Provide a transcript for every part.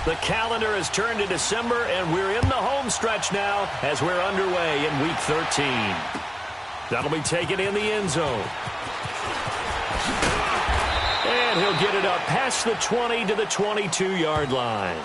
The calendar has turned to December, and we're in the home stretch now as we're underway in Week 13. That'll be taken in the end zone. And he'll get it up past the 20 to the 22-yard line.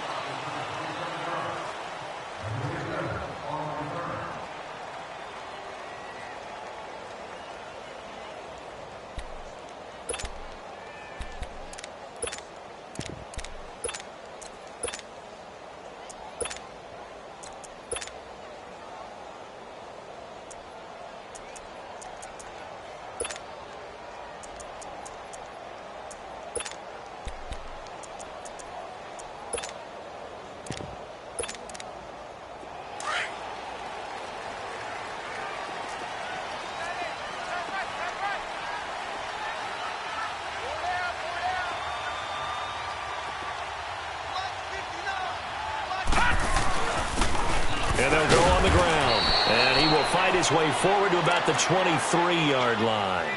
And they'll go on the ground. And he will fight his way forward to about the 23-yard line.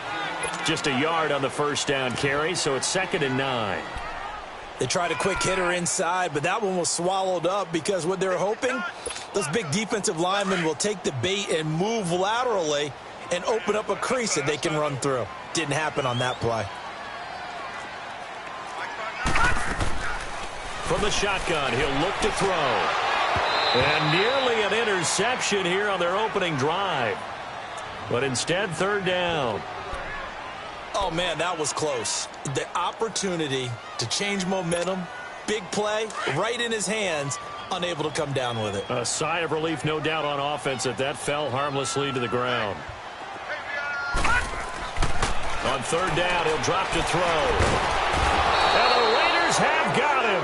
Just a yard on the first down carry, so it's 2nd and 9. They tried a quick hitter inside, but that one was swallowed up because what they're hoping, those big defensive linemen will take the bait and move laterally and open up a crease that they can run through. Didn't happen on that play. From the shotgun, he'll look to throw. And nearly an interception here on their opening drive. But instead, 3rd down. Oh, man, that was close. The opportunity to change momentum, big play, right in his hands, unable to come down with it. A sigh of relief, no doubt, on offense that fell harmlessly to the ground. On 3rd down, he'll drop to throw. And the Raiders have got him.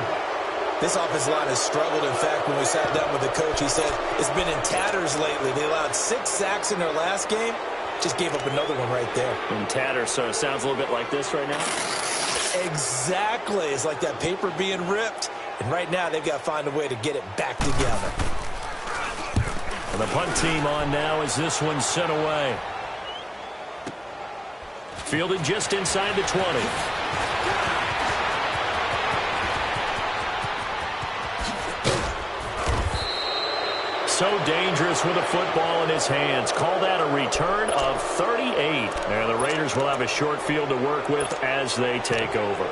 This offensive line has struggled. In fact, when we sat down with the coach, he said it's been in tatters lately. They allowed 6 sacks in their last game. Just gave up another one right there. In tatters, so it sounds a little bit like this right now? Exactly. It's like that paper being ripped. And right now, they've got to find a way to get it back together. And the punt team on now as this one's sent away. Fielded just inside the 20. So dangerous with a football in his hands. Call that a return of 38. And the Raiders will have a short field to work with as they take over.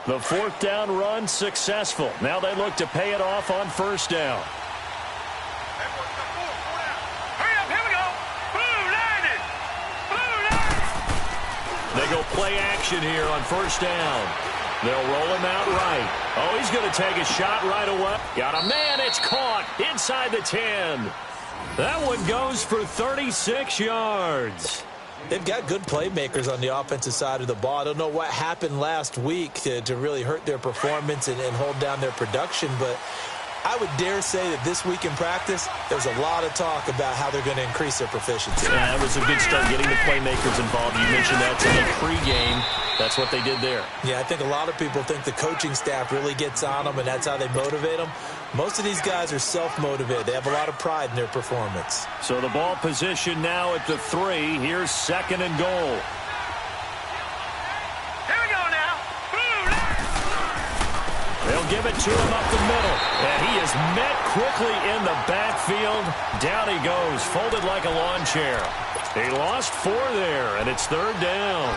The 4th down run successful. Now they look to pay it off on 1st down. Hurry up, here we go. Blue line it. Blue line. They go play action here on 1st down. They'll roll him out right. Oh, he's going to take a shot right away. Got a man. It's caught inside the 10. That one goes for 36 yards. They've got good playmakers on the offensive side of the ball. I don't know what happened last week to really hurt their performance and hold down their production, but I would dare say that this week in practice, there's a lot of talk about how they're going to increase their proficiency. Yeah, that was a good start getting the playmakers involved. You mentioned that in the pregame. That's what they did there. Yeah, I think a lot of people think the coaching staff really gets on them, and that's how they motivate them. Most of these guys are self-motivated. They have a lot of pride in their performance. So the ball position now at the 3. Here's 2nd and goal. Here we go now. Blue line. They'll give it to him up the middle. And he is met quickly in the backfield. Down he goes, folded like a lawn chair. He lost 4 there, and it's 3rd down.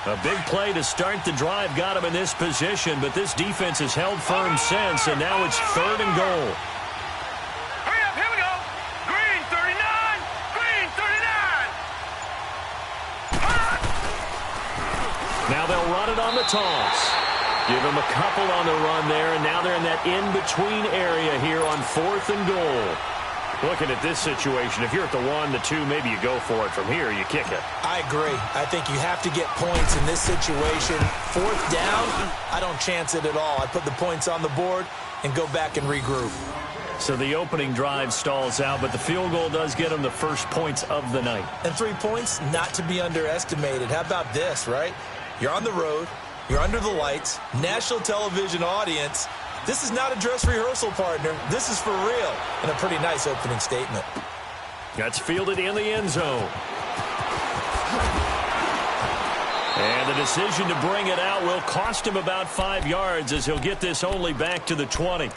A big play to start the drive got him in this position, but this defense has held firm since, and now it's 3rd and goal. Hurry up, here we go. Green 39. Green 39. Now they'll run it on the toss. Give him a couple on the run there, and now they're in that in-between area here on 4th and goal. Looking at this situation, if you're at the 1, the 2, maybe you go for it. From here, you kick it. I agree. I think you have to get points in this situation. 4th down, I don't chance it at all. I put the points on the board and go back and regroup. So the opening drive stalls out, but the field goal does get them the first points of the night. And 3 points, not to be underestimated. How about this, right? You're on the road. You're under the lights. National television audience. This is not a dress rehearsal, partner. This is for real. And a pretty nice opening statement. That's fielded in the end zone. And the decision to bring it out will cost him about 5 yards as he'll get this only back to the 20.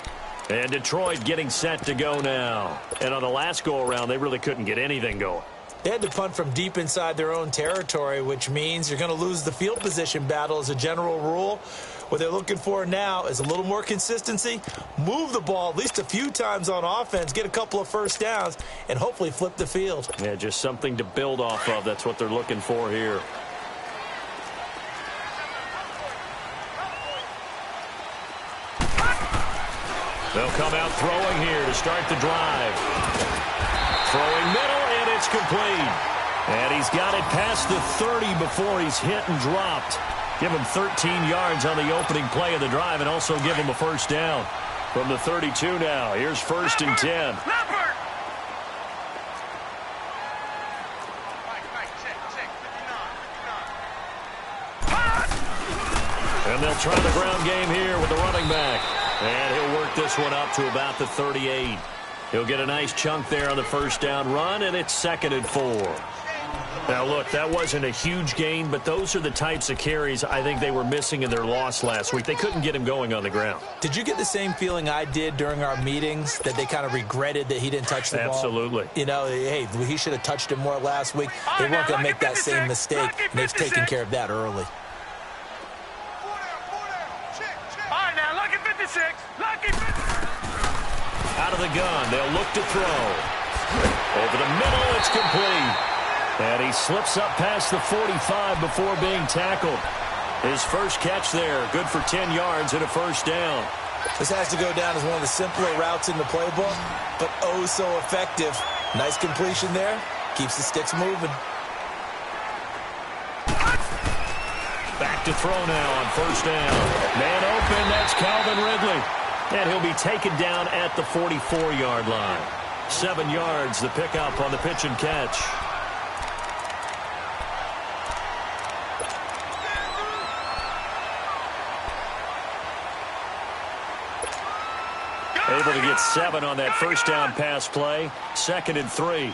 And Detroit getting set to go now. And on the last go-around, they really couldn't get anything going. They had to punt from deep inside their own territory, which means you're going to lose the field position battle as a general rule. What they're looking for now is a little more consistency, move the ball at least a few times on offense, get a couple of first downs, and hopefully flip the field. Yeah, just something to build off of. That's what they're looking for here. They'll come out throwing here to start the drive. Throwing middle, and it's complete. And he's got it past the 30 before he's hit and dropped. Give him 13 yards on the opening play of the drive and also give him a first down. From the 32 now, here's 1st and 10. And they'll try the ground game here with the running back. And he'll work this one up to about the 38. He'll get a nice chunk there on the first down run, and it's 2nd and 4. Now, look, that wasn't a huge gain, but those are the types of carries I think they were missing in their loss last week. They couldn't get him going on the ground. Did you get the same feeling I did during our meetings, that they kind of regretted that he didn't touch the ball? Absolutely. You know, hey, he should have touched it more last week. They weren't going to make that same mistake, and they've taken care of that early. All right, now, lucky 56. Lucky 56. Out of the gun, they'll look to throw. Over the middle, it's complete. And he slips up past the 45 before being tackled. His first catch there, good for 10 yards and a first down. This has to go down as one of the simpler routes in the playbook, but oh so effective. Nice completion there. Keeps the sticks moving. Back to throw now on first down. Man open, that's Calvin Ridley. And he'll be taken down at the 44-yard line. 7 yards, the pickup on the pitch and catch. Able to get 7 on that first down pass play. 2nd and 3.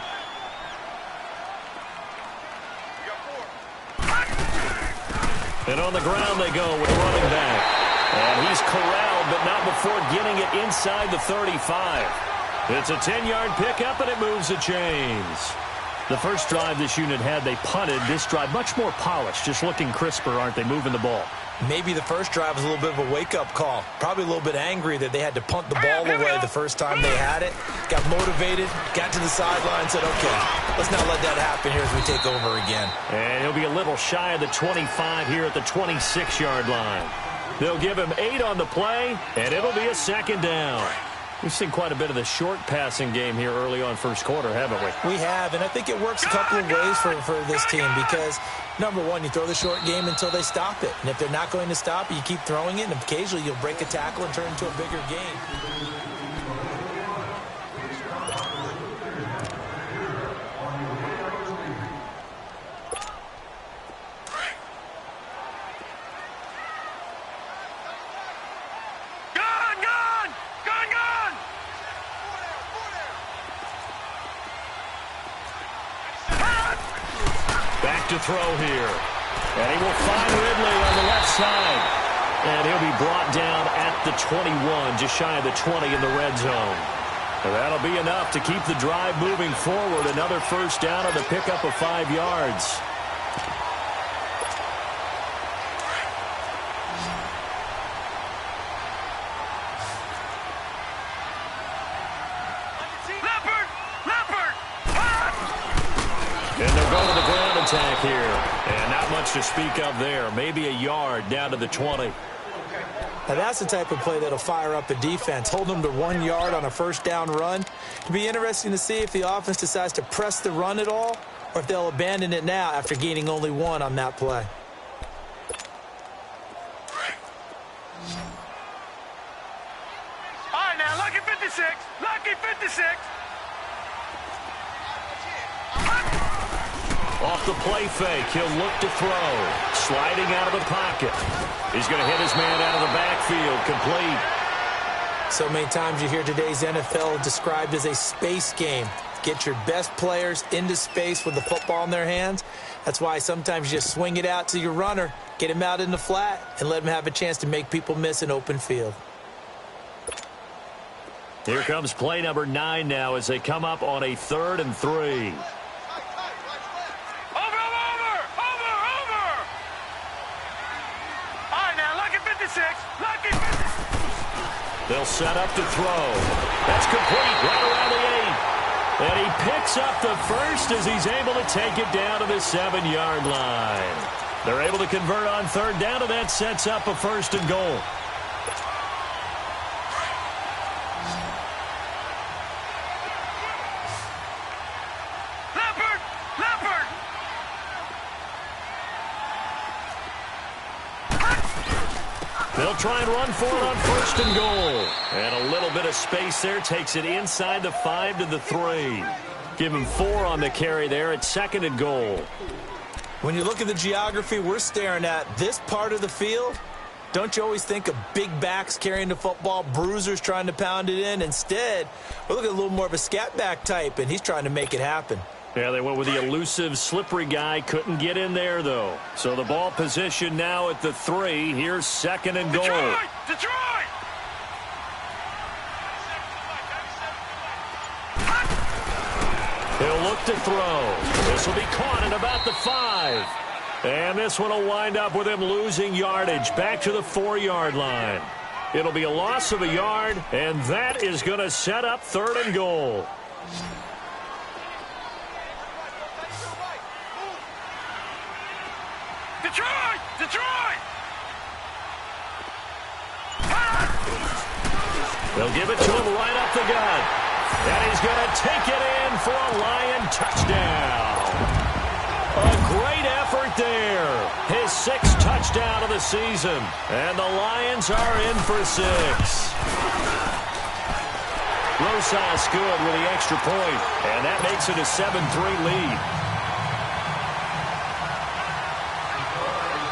And on the ground they go with a running back. And he's corralled, but not before getting it inside the 35. It's a 10-yard pickup, and it moves the chains. The first drive this unit had, they punted. This drive, much more polished, just looking crisper, aren't they, moving the ball? Maybe the first drive was a little bit of a wake-up call. Probably a little bit angry that they had to punt the ball away the first time they had it. Got motivated, got to the sideline, said, okay, let's not let that happen here as we take over again. And he'll be a little shy of the 25 here at the 26-yard line. They'll give him 8 on the play, and it'll be a 2nd down. We've seen quite a bit of the short passing game here early on first quarter, haven't we? We have, and I think it works a couple of ways for this team because, number one, you throw the short game until they stop it. And if they're not going to stop it, you keep throwing it, and occasionally you'll break a tackle and turn it into a bigger game. To throw here. And he will find Ridley on the left side. And he'll be brought down at the 21, just shy of the 20 in the red zone. And that'll be enough to keep the drive moving forward. Another first down on the pickup of 5 yards. And they'll go to the ground attack here. And not much to speak of there. Maybe a yard down to the 20. Now, that's the type of play that'll fire up a defense, holding them to 1 yard on a first down run. It'll be interesting to see if the offense decides to press the run at all or if they'll abandon it now after gaining only 1 on that play. All right, now, lucky 56. Lucky 56. Off the play fake, he'll look to throw. Sliding out of the pocket. He's going to hit his man out of the backfield, complete. So many times you hear today's NFL described as a space game. Get your best players into space with the football in their hands. That's why sometimes you just swing it out to your runner, get him out in the flat, and let him have a chance to make people miss an open field. Here comes play number 9 now as they come up on a 3rd and 3. They'll set up to throw. That's complete right around the 8. And he picks up the first as he's able to take it down to the 7-yard line. They're able to convert on 3rd down, and that sets up a 1st and goal. They'll try and run for it on 1st and goal. And a little bit of space there takes it inside the 5 to the 3. Give him 4 on the carry there at 2nd and goal. When you look at the geography we're staring at, this part of the field, don't you always think of big backs carrying the football, bruisers trying to pound it in? Instead, we're looking at a little more of a scat back type, and he's trying to make it happen. Yeah, they went with the elusive, slippery guy. Couldn't get in there, though. So the ball position now at the 3. Here's 2nd and goal. Detroit! He'll look to throw. This will be caught at about the 5. And this one will wind up with him losing yardage back to the 4-yard line. It'll be a loss of a yard, and that is going to set up 3rd and goal. Detroit! Detroit! They'll give it to him right up the gut. And he's going to take it in for a Lion touchdown. A great effort there. His 6th touchdown of the season. And the Lions are in for 6. Rosas good with the extra point. And that makes it a 7-3 lead.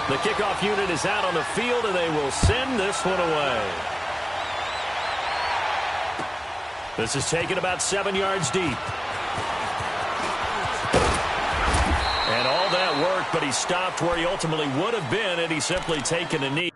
The kickoff unit is out on the field, and they will send this one away. This is taken about 7 yards deep. And all that work, but he stopped where he ultimately would have been had he simply taken a knee.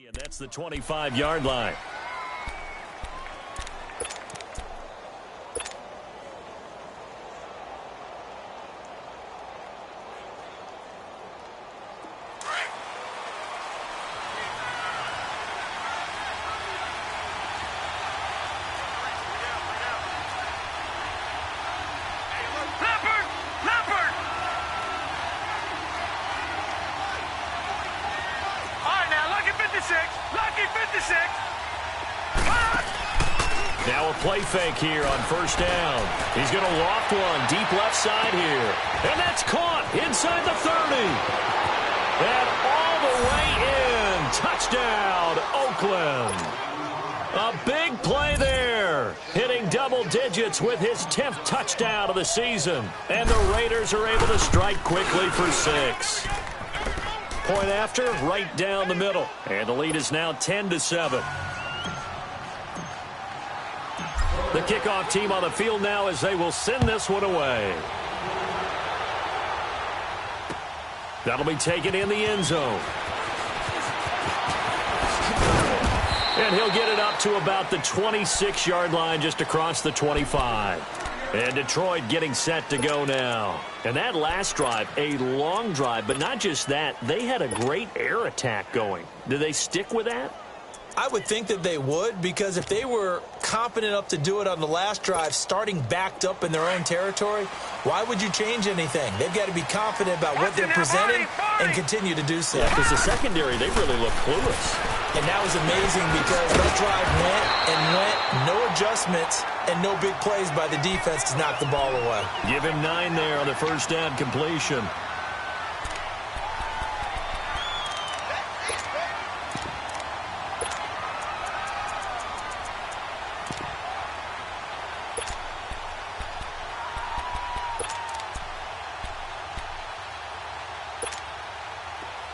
And that's the 25-yard line. Now a play fake here on 1st down. He's going to loft one deep left side here. And that's caught inside the 30. And all the way in. Touchdown, Oakland. A big play there. Hitting double digits with his 10th touchdown of the season. And the Raiders are able to strike quickly for 6. Point after, right down the middle. And the lead is now 10-7. The kickoff team on the field now as they will send this one away. That'll be taken in the end zone. And he'll get it up to about the 26-yard line just across the 25. And Detroit getting set to go now. And that last drive, a long drive, but not just that. They had a great air attack going. Do they stick with that? I would think that they would, because if they were confident enough to do it on the last drive, starting backed up in their own territory, why would you change anything? They've got to be confident about what they're presenting and continue to do so. Yeah, because the secondary, they really look clueless. And that was amazing because that drive went and went, no adjustments, and no big plays by the defense to knock the ball away. Give him 9 there on the first down completion.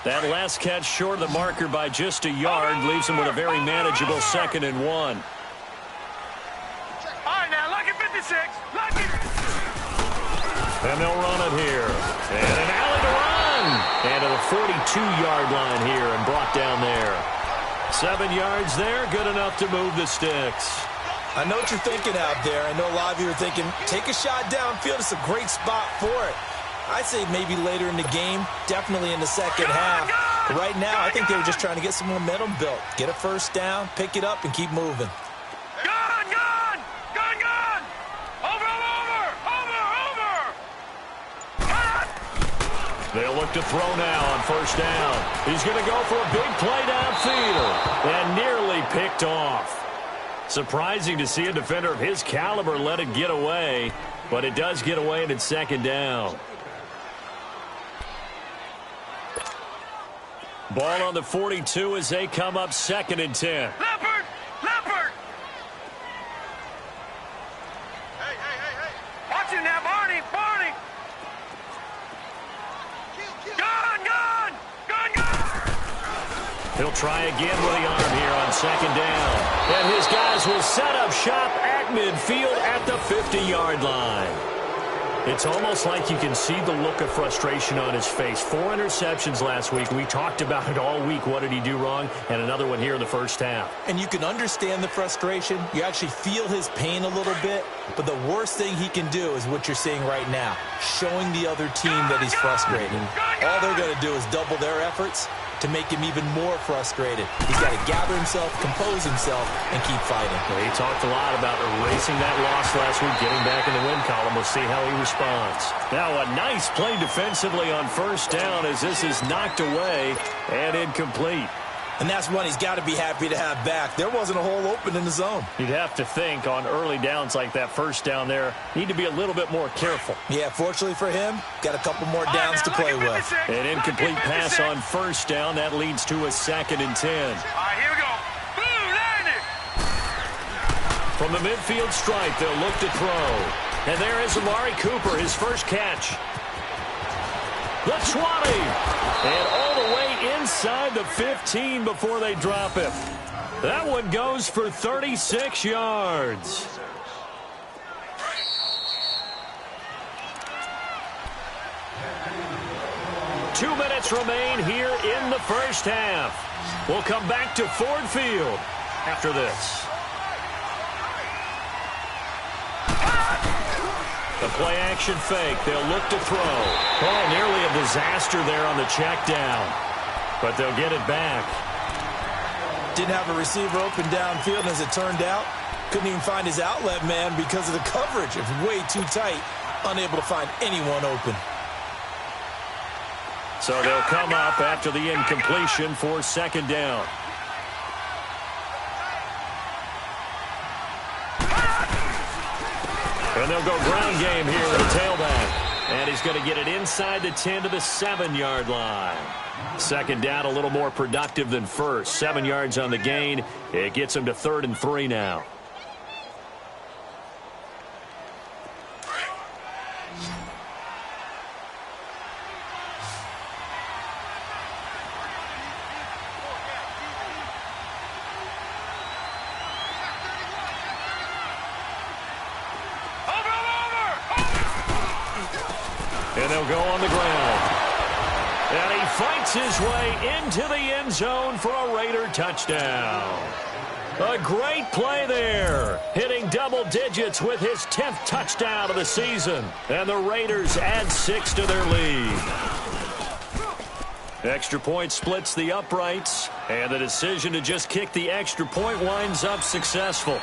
That last catch short of the marker by just a yard leaves him with a very manageable 2nd and 1. All right, now, lucky 56. Lucky. And they'll run it here. And an alley to run. And to the 42-yard line here and brought down there. 7 yards there, good enough to move the sticks. I know what you're thinking out there. I know a lot of you are thinking, take a shot downfield. It's a great spot for it. I'd say maybe later in the game, definitely in the second half. But right now, I think they were just trying to get some momentum built. Get a first down, pick it up, and keep moving. Gone, gone, gone, gone. Over, over, over, over. They'll look to throw now on first down. He's going to go for a big play downfield and nearly picked off. Surprising to see a defender of his caliber let it get away, but it does get away and it's second down. Ball on the 42 as they come up 2nd and 10. Leopard, Leopard. Hey, hey, hey, hey. Watch him now, Barney, Barney. Gone, gone, gone, gone. He'll try again with the arm here on 2nd down. And his guys will set up shop at midfield at the 50-yard line. It's almost like you can see the look of frustration on his face. 4 interceptions last week. We talked about it all week. What did he do wrong? And another one here in the first half. And you can understand the frustration. You actually feel his pain a little bit. But the worst thing he can do is what you're seeing right now, showing the other team that he's frustrated. All they're going to do is double their efforts to make him even more frustrated. He's got to gather himself, compose himself, and keep fighting. Well, he talked a lot about erasing that loss last week, getting back in the win column. We'll see how he responds. Now a nice play defensively on first down as this is knocked away and incomplete. And that's one he's got to be happy to have back. There wasn't a hole open in the zone. You'd have to think on early downs like that first down there, need to be a little bit more careful. Yeah, fortunately for him, got a couple more downs to play with. An incomplete pass on first down. That leads to a 2nd and 10. All right, here we go. Boom, landed. From the midfield stripe, they'll look to throw. And there is Amari Cooper, his first catch. The 20. And all the way inside the 15 before they drop him. That one goes for 36 yards. Two minutes remain here in the first half. We'll come back to Ford Field after this. The play-action fake. They'll look to throw. Oh, nearly a disaster there on the check down. But they'll get it back. Didn't have a receiver open downfield, and as it turned out, couldn't even find his outlet man because of the coverage. It was way too tight. Unable to find anyone open. So they'll come up after the incompletion for 2nd down. And they'll go ground game here with a tailback. And he's going to get it inside the 10 to the 7-yard line. 2nd down, a little more productive than first. 7 yards on the gain. It gets him to 3rd and 3 now. And they'll go on the ground. And he fights his way into the end zone for a Raider touchdown. A great play there. Hitting double digits with his 10th touchdown of the season. And the Raiders add 6 to their lead. Extra point splits the uprights. And the decision to just kick the extra point winds up successful.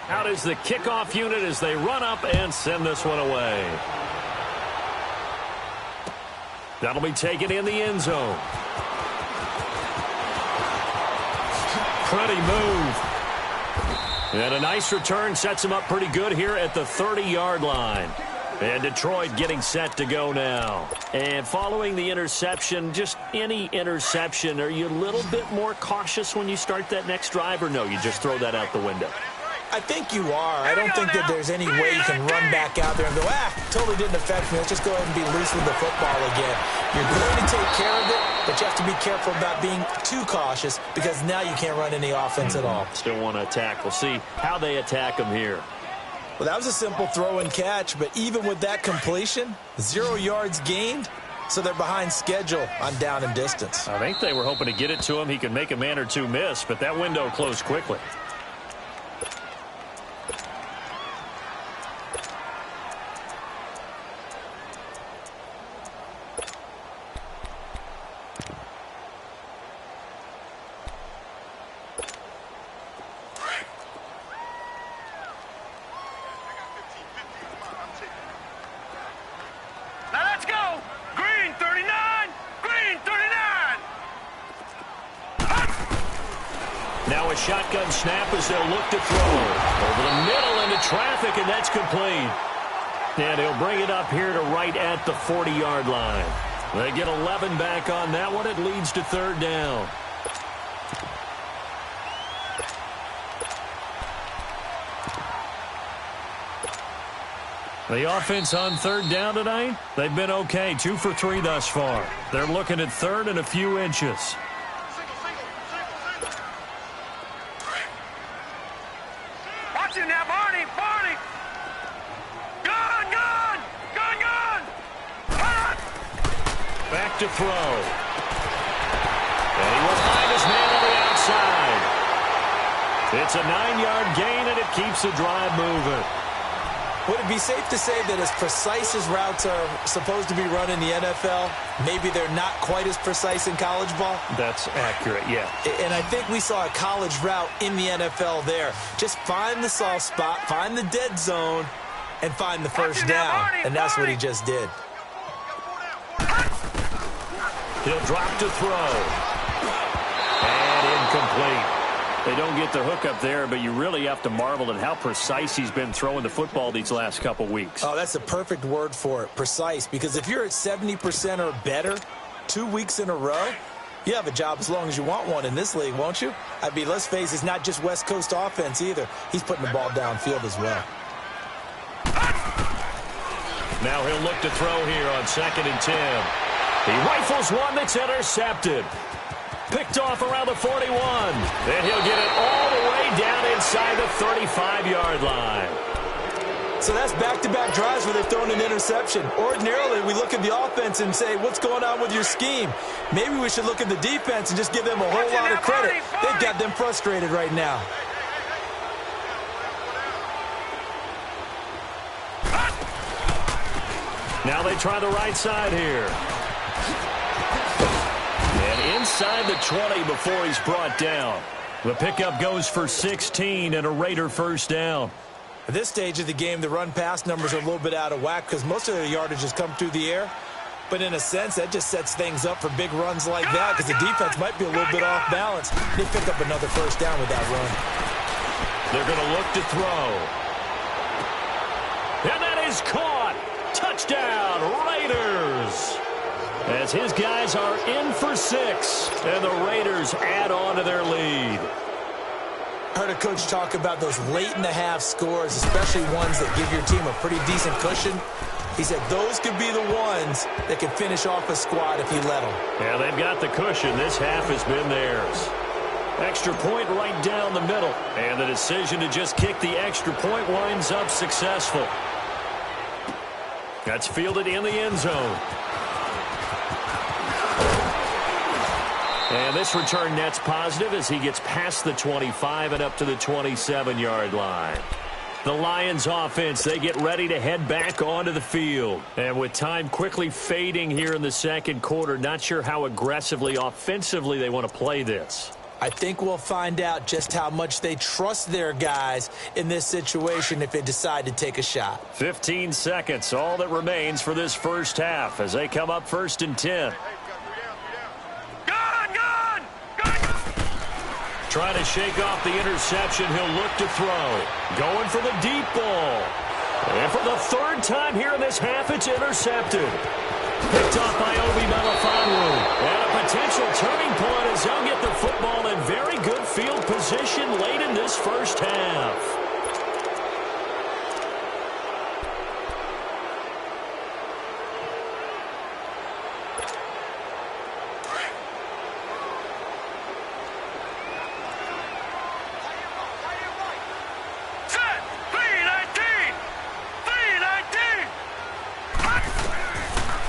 Out is the kickoff unit as they run up and send this one away. That'll be taken in the end zone. Pretty move. And a nice return sets him up pretty good here at the 30-yard line. And Detroit getting set to go now. And following the interception, just any interception, are you a little bit more cautious when you start that next drive, or no, you just throw that out the window? I think you are. I don't think that there's any way you can run back out there and go, totally didn't affect me. Let's just go ahead and be loose with the football again. You're going to take care of it, but you have to be careful about being too cautious because now you can't run any offense at all. Still want to attack. We'll see how they attack them here. Well, that was a simple throw and catch, but even with that completion, 0 yards gained, so they're behind schedule on down and distance. I think they were hoping to get it to him. He could make a man or two miss, but that window closed quickly. Shotgun snap as they'll look to throw. Over the middle into traffic, and that's complete. And he'll bring it up here to right at the 40-yard line. They get 11 back on that one. It leads to 3rd down. The offense on 3rd down tonight, they've been okay. 2 for 3 thus far. They're looking at 3rd and a few inches. To throw. And he will find his man on the outside. It's a 9-yard gain, and it keeps the drive moving. Would it be safe to say that as precise as routes are supposed to be run in the NFL, maybe they're not quite as precise in college ball? That's accurate, yeah. And I think we saw a college route in the NFL there. Just find the soft spot, find the dead zone, and find the first down. And that's what he just did. He'll drop to throw. And incomplete. They don't get the hook up there, but you really have to marvel at how precise he's been throwing the football these last couple weeks. Oh, that's a perfect word for it, precise. Because if you're at 70% or better 2 weeks in a row, you have a job as long as you want one in this league, won't you? I mean, let's face it, it's not just West Coast offense either. He's putting the ball downfield as well. Now he'll look to throw here on 2nd and 10. He rifles one that's intercepted. Picked off around the 41. And he'll get it all the way down inside the 35-yard line. So that's back-to-back drives where they've thrown an interception. Ordinarily, we look at the offense and say, what's going on with your scheme? Maybe we should look at the defense and just give them a whole lot of credit. They've got them frustrated right now. Now they try the right side here. And inside the 20 before he's brought down. The pickup goes for 16 and a Raider first down. At this stage of the game, the run-pass numbers are a little bit out of whack because most of their yardage has come through the air. But in a sense, that just sets things up for big runs like that because the defense might be a little bit off balance. They pick up another first down with that run. They're going to look to throw. And that is caught. Touchdown, Raiders. As his guys are in for 6, and the Raiders add on to their lead. I heard a coach talk about those late-in-the-half scores, especially ones that give your team a pretty decent cushion. He said those could be the ones that could finish off a squad if you let them. Yeah, they've got the cushion. This half has been theirs. Extra point right down the middle. And the decision to just kick the extra point winds up successful. That's fielded in the end zone. And this return net's positive as he gets past the 25 and up to the 27-yard line. The Lions offense, they get ready to head back onto the field. And with time quickly fading here in the second quarter, not sure how aggressively, offensively they want to play this. I think we'll find out just how much they trust their guys in this situation if they decide to take a shot. 15 seconds, all that remains for this first half as they come up 1st and 10. Trying to shake off the interception. He'll look to throw. Going for the deep ball. And for the third time here in this half, it's intercepted. Picked off by Obi Melifonwu. And a potential turning point as he'll get the football in very good field position late in this first half.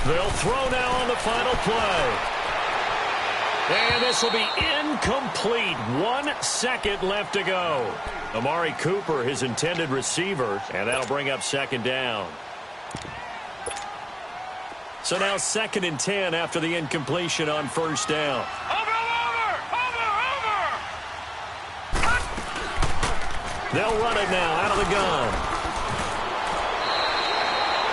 They'll throw now on the final play. And this will be incomplete. 1 second left to go. Amari Cooper, his intended receiver, and that'll bring up second down. So now 2nd and 10 after the incompletion on first down. They'll run it now out of the gun.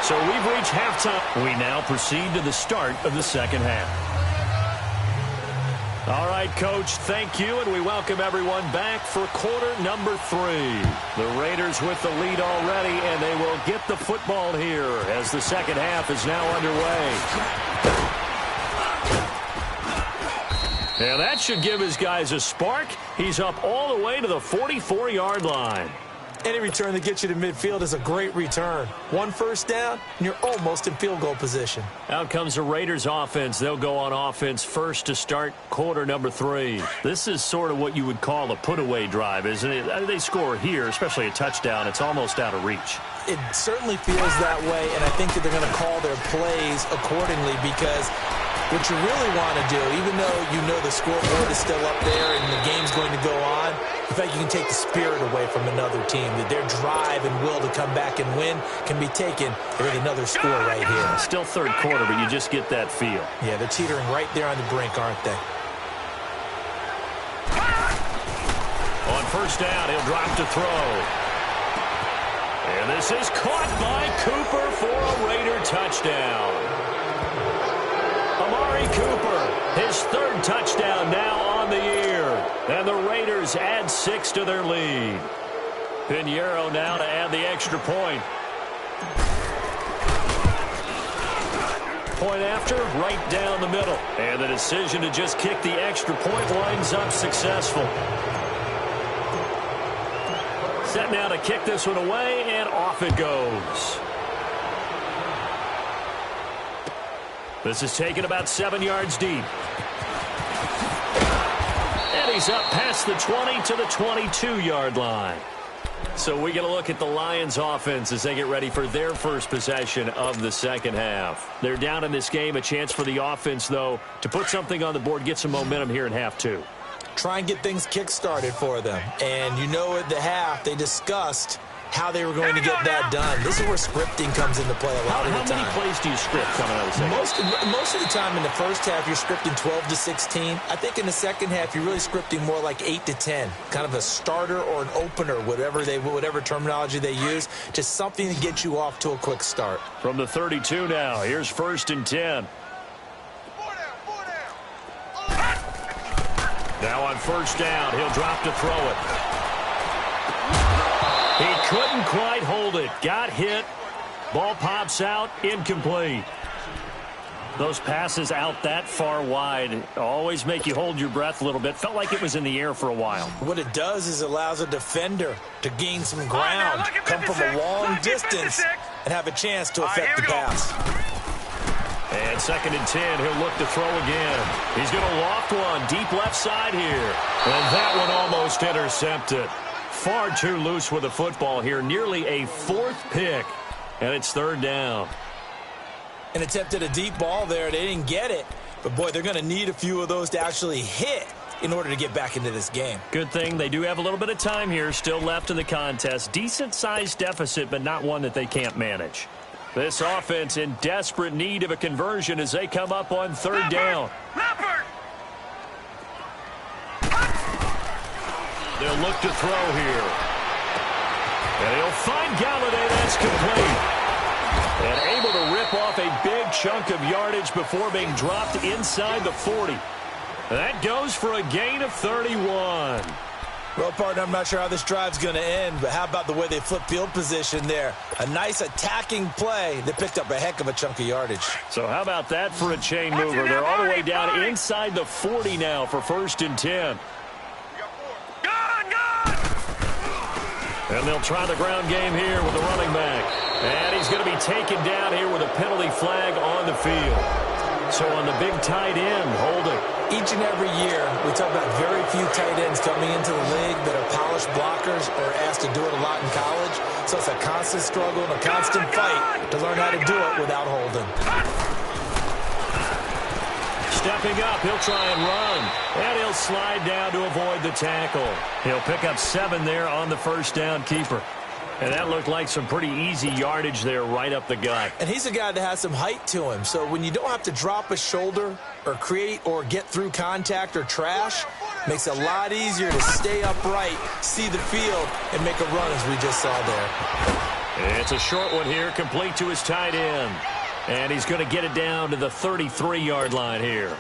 So we've reached halftime. We now proceed to the start of the second half. All right, Coach, thank you, and we welcome everyone back for quarter number 3. The Raiders with the lead already, and they will get the football here as the second half is now underway. And that should give his guys a spark. He's up all the way to the 44-yard line. Any return that gets you to midfield is a great return. 1 first down, and you're almost in field goal position. Out comes the Raiders offense. They'll go on offense first to start quarter number 3. This is sort of what you would call a put-away drive, isn't it? They score here, especially a touchdown. It's almost out of reach. It certainly feels that way, and I think that they're going to call their plays accordingly because what you really want to do, even though you know the scoreboard is still up there and the game's going to go on, in fact, you can take the spirit away from another team. That their drive and will to come back and win can be taken with another score right here. Still third quarter, but you just get that feel. Yeah, they're teetering right there on the brink, aren't they? On first down, he'll drop to throw. And this is caught by Cooper for a Raider touchdown. Amari Cooper, his 3rd touchdown now on the year. And the Raiders add 6 to their lead. Pinheiro now to add the extra point. Point after, right down the middle. And the decision to just kick the extra point winds up successful. Set now to kick this one away, and off it goes. This is taken about 7 yards deep. And he's up past the 20 to the 22-yard line. So we get a look at the Lions offense as they get ready for their first possession of the second half. They're down in this game. A chance for the offense, though, to put something on the board, get some momentum here in half 2. Try and get things kick-started for them. And you know at the half they discussed how they were going to get that done. This is where scripting comes into play a lot of the time. How many plays do you script coming out of the second? Most of the time in the first half, you're scripting 12 to 16. I think in the second half, you're really scripting more like 8 to 10. Kind of a starter or an opener, whatever terminology they use. Just something to get you off to a quick start. From the 32 now, here's 1st and 10. Now on first down, he'll drop to throw it. He couldn't quite hold it. Got hit. Ball pops out. Incomplete. Those passes out that far wide always make you hold your breath a little bit. Felt like it was in the air for a while. What it does is allows a defender to gain some ground, come from a long distance, and have a chance to affect the pass. And 2nd and 10, he'll look to throw again. He's going to loft one deep left side here. And that one almost intercepted. Far too loose with the football here. Nearly a 4th pick. And it's 3rd down. And attempted a deep ball there. They didn't get it. But, boy, they're going to need a few of those to actually hit in order to get back into this game. Good thing they do have a little bit of time here still left in the contest. Decent-sized deficit, but not one that they can't manage. This offense in desperate need of a conversion as they come up on third down. They'll look to throw here. And he'll find Galladay. That's complete. And able to rip off a big chunk of yardage before being dropped inside the 40. That goes for a gain of 31. Well, partner, I'm not sure how this drive's going to end, but how about the way they flip field position there? A nice attacking play that picked up a heck of a chunk of yardage. So how about that for a chain mover? They're all the way down inside the 40 now for 1st and 10. And they'll try the ground game here with the running back. And he's going to be taken down here with a penalty flag on the field. So on the big tight end, holding. Each and every year, we talk about very few tight ends coming into the league that are polished blockers or asked to do it a lot in college. So it's a constant struggle and a constant fight to learn how to do it without holding. Stepping up, he'll try and run. And he'll slide down to avoid the tackle. He'll pick up 7 there on the first down keeper. And that looked like some pretty easy yardage there right up the gut. And he's a guy that has some height to him. So when you don't have to drop a shoulder or create or get through contact or trash, makes it a lot easier to stay upright, see the field, and make a run as we just saw there. It's a short one here, complete to his tight end. And he's going to get it down to the 33-yard line here.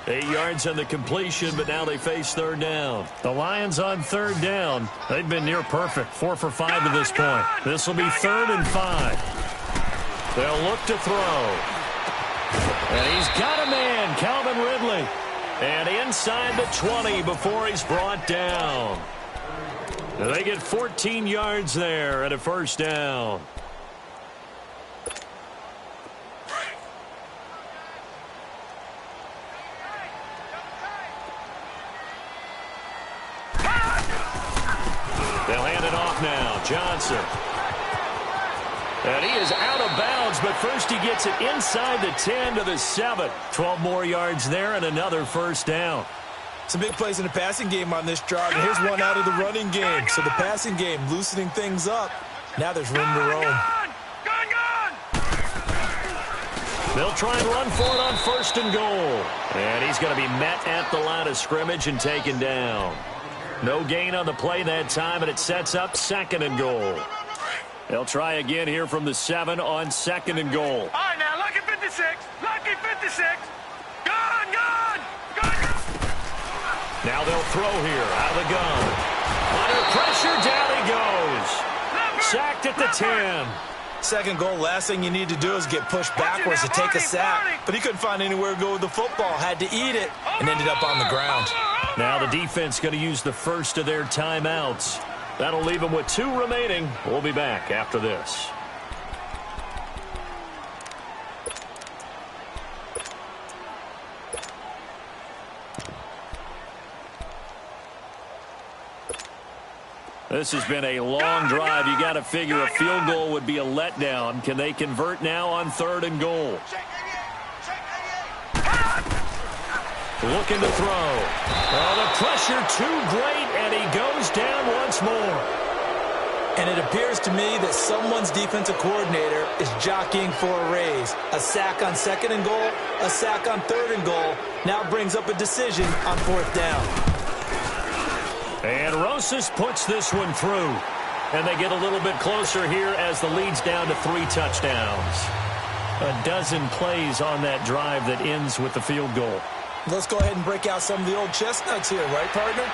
8 yards on the completion, but now they face third down. The Lions on third down. They've been near perfect, 4 for 5 to this point. This will be 3rd and 5. They'll look to throw. And he's got a man, Calvin Ridley. And inside the 20 before he's brought down. And they get 14 yards there at a first down. They'll hand it off now. Johnson. And he is out of bounds, but first he gets it inside the 10 to the 7. 12 more yards there and another first down. Some big plays in the passing game on this drive, and here's one out of the running game. So the passing game loosening things up. Now there's room to roam. They'll try and run for it on 1st and goal. And he's going to be met at the line of scrimmage and taken down. No gain on the play that time, and it sets up 2nd and goal. They'll try again here from the 7 on 2nd and goal. All right, now, lucky 56. Lucky 56. Gone, gone, gone. Now they'll throw here out of the gun. Under pressure, down he goes. Sacked at the 10. 2nd goal, last thing you need to do is get pushed backwards to take a sack. But he couldn't find anywhere to go with the football. Had to eat it and ended up on the ground. Now the defense going to use the first of their timeouts. That'll leave them with 2 remaining. We'll be back after this. This has been a long drive. You got to figure a field goal would be a letdown. Can they convert now on 3rd and goal? Looking to throw. Oh, the pressure too great, and he goes down once more. And it appears to me that someone's defensive coordinator is jockeying for a raise. A sack on 2nd and goal, a sack on 3rd and goal. Now brings up a decision on 4th down. And Rosas puts this one through. And they get a little bit closer here as the lead's down to 3 touchdowns. A dozen plays on that drive that ends with the field goal. Let's go ahead and break out some of the old chestnuts here, right, partner?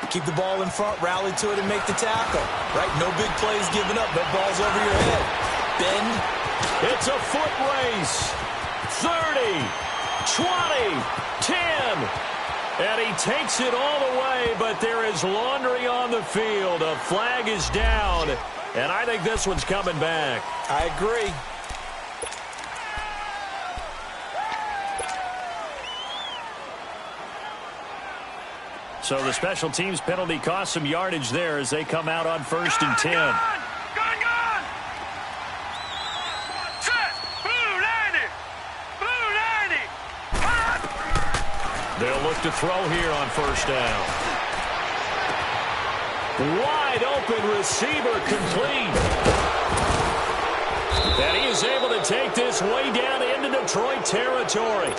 Keep the ball in front, rally to it, and make the tackle. Right? No big plays given up, no balls over your head. Bend. It's a foot race. 30, 20, 10. And he takes it all the way, but there is laundry on the field. A flag is down, and I think this one's coming back. I agree. So the special teams penalty cost some yardage there as they come out on 1st and 10. Gone, gone. Set. Blue 90. Blue 90. They'll look to throw here on first down. Wide open receiver complete. And he is able to take this way down into Detroit territory.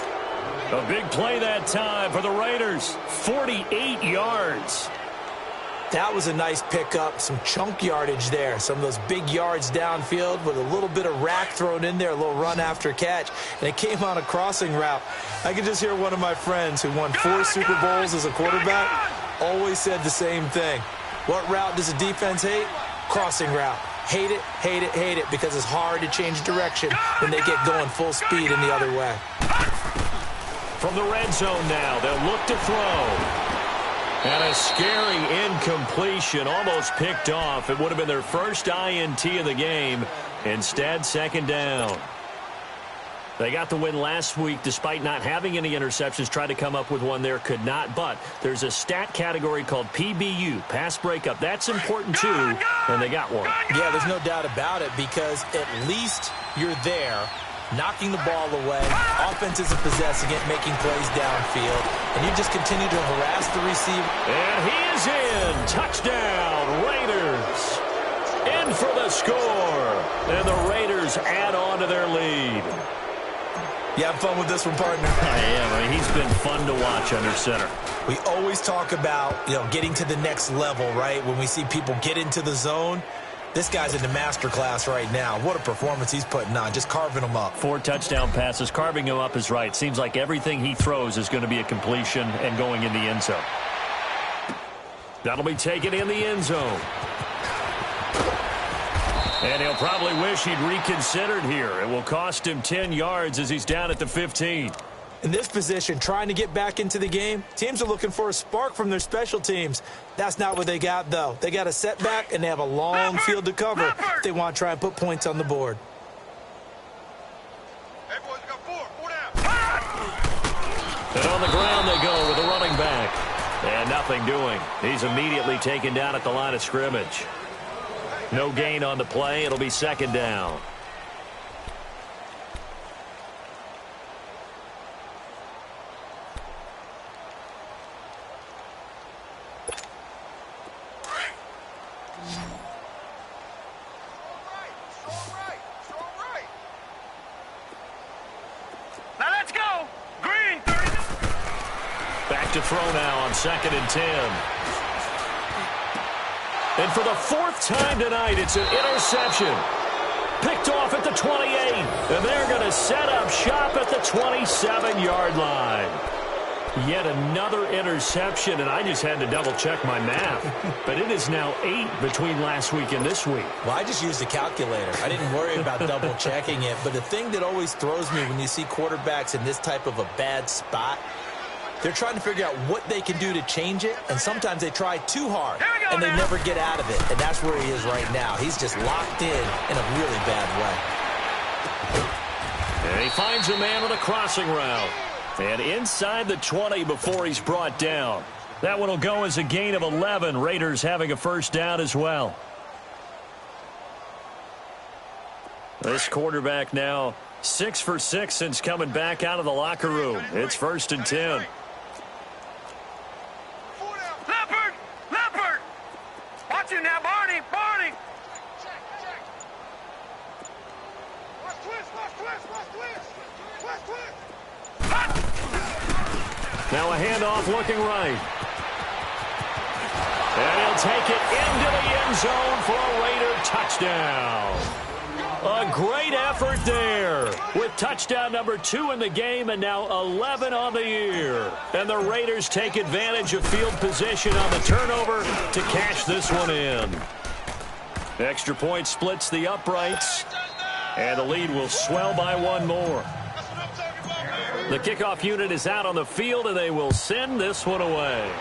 A big play that time for the Raiders. 48 yards. That was a nice pickup, some chunk yardage there. Some of those big yards downfield with a little bit of rack thrown in there, a little run after catch. And it came on a crossing route. I could just hear one of my friends who won 4 Super Bowls as a quarterback always said the same thing. What route does a defense hate? Crossing route. Hate it, hate it, hate it, because it's hard to change direction when they get going full speed in the other way. From the red zone now, they'll look to throw. And a scary incompletion, almost picked off. It would have been their first INT of the game. Instead, second down. They got the win last week despite not having any interceptions. Tried to come up with one there, could not. But there's a stat category called PBU, pass breakup. That's important too, and they got one. Yeah, there's no doubt about it, because at least you're there, knocking the ball away. Offense isn't possessing it, making plays downfield. And you just continue to harass the receiver. And he is in. Touchdown, Raiders. In for the score. And the Raiders add on to their lead. You have fun with this one, partner? I am. I mean, he's been fun to watch under center. We always talk about, getting to the next level, right? When we see people get into the zone. This guy's in the master class right now. What a performance he's putting on, just carving them up. 4 touchdown passes. Carving him up is right. Seems like everything he throws is going to be a completion and going in the end zone. That'll be taken in the end zone. And he'll probably wish he'd reconsidered here. It will cost him 10 yards as he's down at the 15. In this position, trying to get back into the game, teams are looking for a spark from their special teams. That's not what they got, though. They got a setback, and they have a long field to cover if they want to try and put points on the board. Hey, boys, we got 4 down. And on the ground they go with a running back. And nothing doing. He's immediately taken down at the line of scrimmage. No gain on the play. It'll be second down. Now let's go. Green, 30. Back to throw now on 2nd and 10. And for the 4th time tonight, it's an interception. Picked off at the 28. And they're going to set up shop at the 27-yard line. Yet another interception, and I just had to double-check my math. But it is now 8 between last week and this week. Well, I just used a calculator. I didn't worry about double-checking it. But the thing that always throws me when you see quarterbacks in this type of a bad spot, they're trying to figure out what they can do to change it, and sometimes they try too hard, and they never get out of it. And that's where he is right now. He's just locked in a really bad way. And he finds a man on a crossing route. And inside the 20 before he's brought down. That one will go as a gain of 11. Raiders having a first down as well. This quarterback now 6 for 6 since coming back out of the locker room. It's 1st and 10. Leopard! Leopard! Watch it now, Barney! Barney! Watch twist! Watch twist! Watch twist! Watch twist! Now a handoff looking right. And he'll take it into the end zone for a Raider touchdown. A great effort there with touchdown number 2 in the game and now 11 on the year. And the Raiders take advantage of field position on the turnover to cash this one in. Extra point splits the uprights, and the lead will swell by 1 more. The kickoff unit is out on the field, and they will send this one away.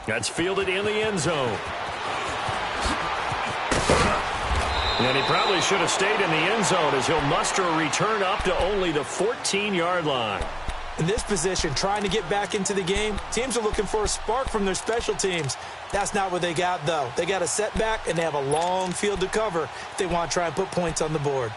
That's fielded in the end zone. And he probably should have stayed in the end zone as he'll muster a return up to only the 14-yard line. In this position, trying to get back into the game, teams are looking for a spark from their special teams. That's not what they got, though. They got a setback, and they have a long field to cover if they want to try and put points on the board.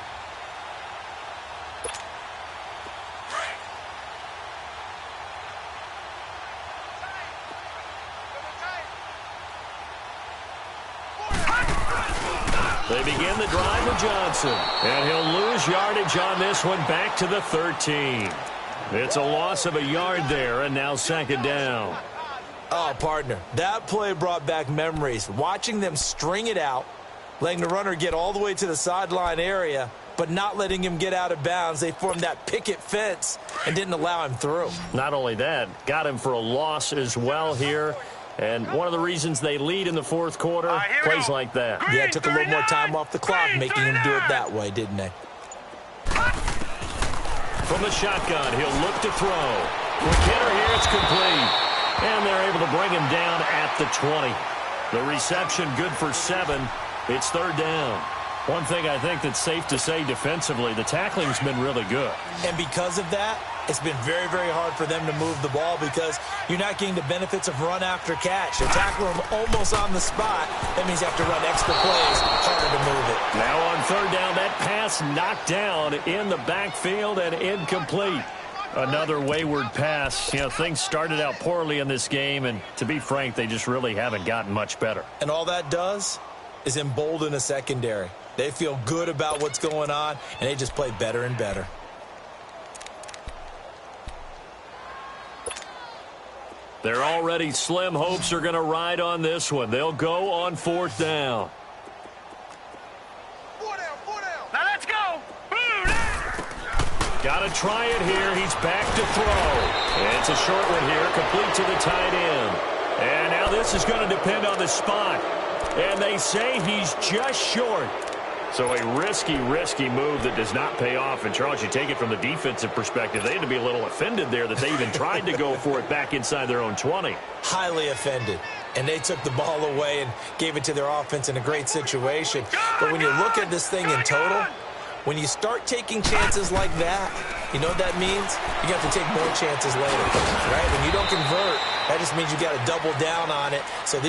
They begin the drive with Johnson. And he'll lose yardage on this one back to the 13. It's a loss of a yard there, and now second down. Oh, partner, that play brought back memories. Watching them string it out, letting the runner get all the way to the sideline area, but not letting him get out of bounds. They formed that picket fence and didn't allow him through. Not only that, got him for a loss as well here. And one of the reasons they lead in the fourth quarter, plays like that. Yeah, it took a little more time off the clock, making him do it that way, didn't they? From the shotgun, he'll look to throw. Quick hitter here, it's complete. And they're able to bring him down at the 20. The reception good for 7. It's third down. One thing I think that's safe to say defensively, the tackling's been really good. And because of that, it's been very, very hard for them to move the ball because you're not getting the benefits of run after catch. They're tackling them almost on the spot. That means you have to run extra plays, harder to move it. Now on third down, that pass knocked down in the backfield and incomplete. Another wayward pass. You know, things started out poorly in this game, and to be frank, they just really haven't gotten much better. And all that does is embolden a secondary. They feel good about what's going on, and they just play better and better. They're already slim hopes are going to ride on this one. They'll go on fourth down. Now let's go. Got to try it here. He's back to throw. It's a short one here, complete to the tight end. And now this is going to depend on the spot. And they say he's just short. So a risky move that does not pay off. And, Charles, you take it from the defensive perspective. They had to be a little offended there that they even tried to go for it back inside their own 20. Highly offended. And they took the ball away and gave it to their offense in a great situation. But when you look at this thing in total, when you start taking chances like that, you know what that means? You got to take more chances later, right? When you don't convert, that just means you got to double down on it. So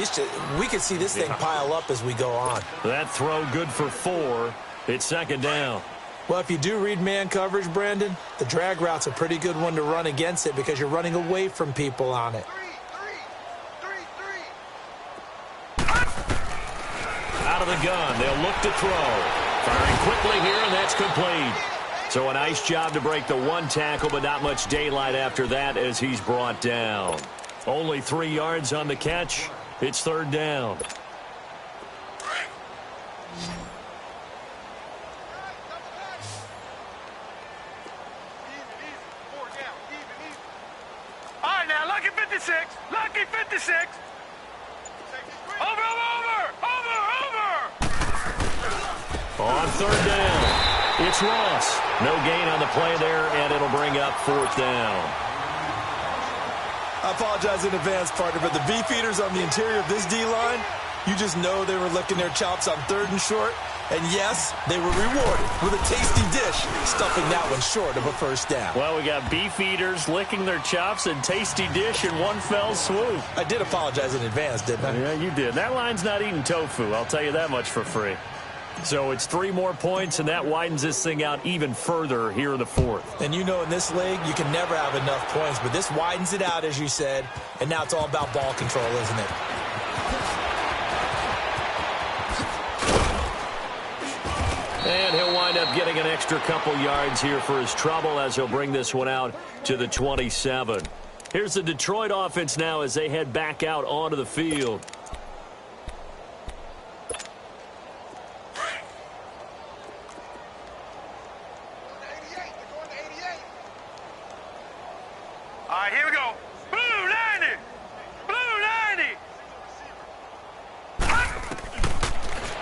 we could see this thing pile up as we go on. That throw good for 4. It's second down. Well, if you do read man coverage, Brandon, the drag route's a pretty good one to run against it because you're running away from people on it. Out of the gun, they'll look to throw. Firing quickly here, and that's complete. So a nice job to break the one tackle, but not much daylight after that as he's brought down. Only 3 yards on the catch. It's third down. All right, now, lucky 56. Lucky 56. Over. On third down, it's Ross. No gain on the play there, and it'll bring up fourth down. I apologize in advance, partner, but the beefeaters on the interior of this D-line, you just know they were licking their chops on third and short. And yes, they were rewarded with a tasty dish, stuffing that one short of a first down. Well, we got beef eaters licking their chops and tasty dish in one fell swoop. I did apologize in advance, didn't I? Yeah, you did. That line's not eating tofu, I'll tell you that much for free. So it's 3 more points, and that widens this thing out even further here in the fourth. And you know in this league, you can never have enough points, but this widens it out, as you said, and now it's all about ball control, isn't it? And he'll wind up getting an extra couple yards here for his trouble as he'll bring this one out to the 27. Here's the Detroit offense now as they head back out onto the field. All right, here we go. Blue 90. Blue 90.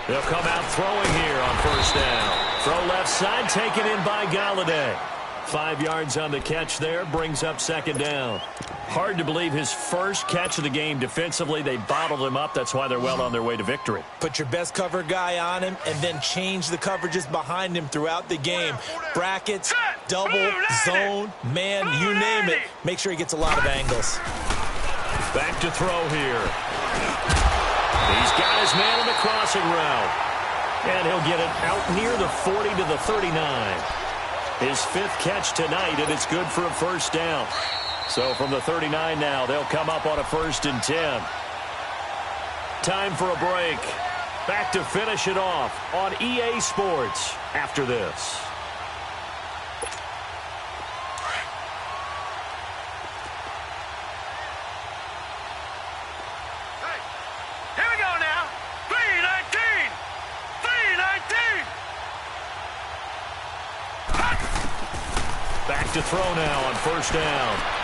They'll come out throwing here on first down. Throw left side, taken in by Galladay. 5 yards on the catch there, brings up second down. Hard to believe his first catch of the game defensively. They bottled him up. That's why they're well on their way to victory. Put your best cover guy on him and then change the coverages behind him throughout the game. Brackets, double, zone, man, you name it. Make sure he gets a lot of angles. Back to throw here. He's got his man on the crossing route. And he'll get it out near the 40 to the 39. His 5th catch tonight, and it's good for a first down. So from the 39 now, they'll come up on a 1st and 10. Time for a break. Back to finish it off on EA Sports after this. Here we go now. 319. 319. Back to throw now on first down.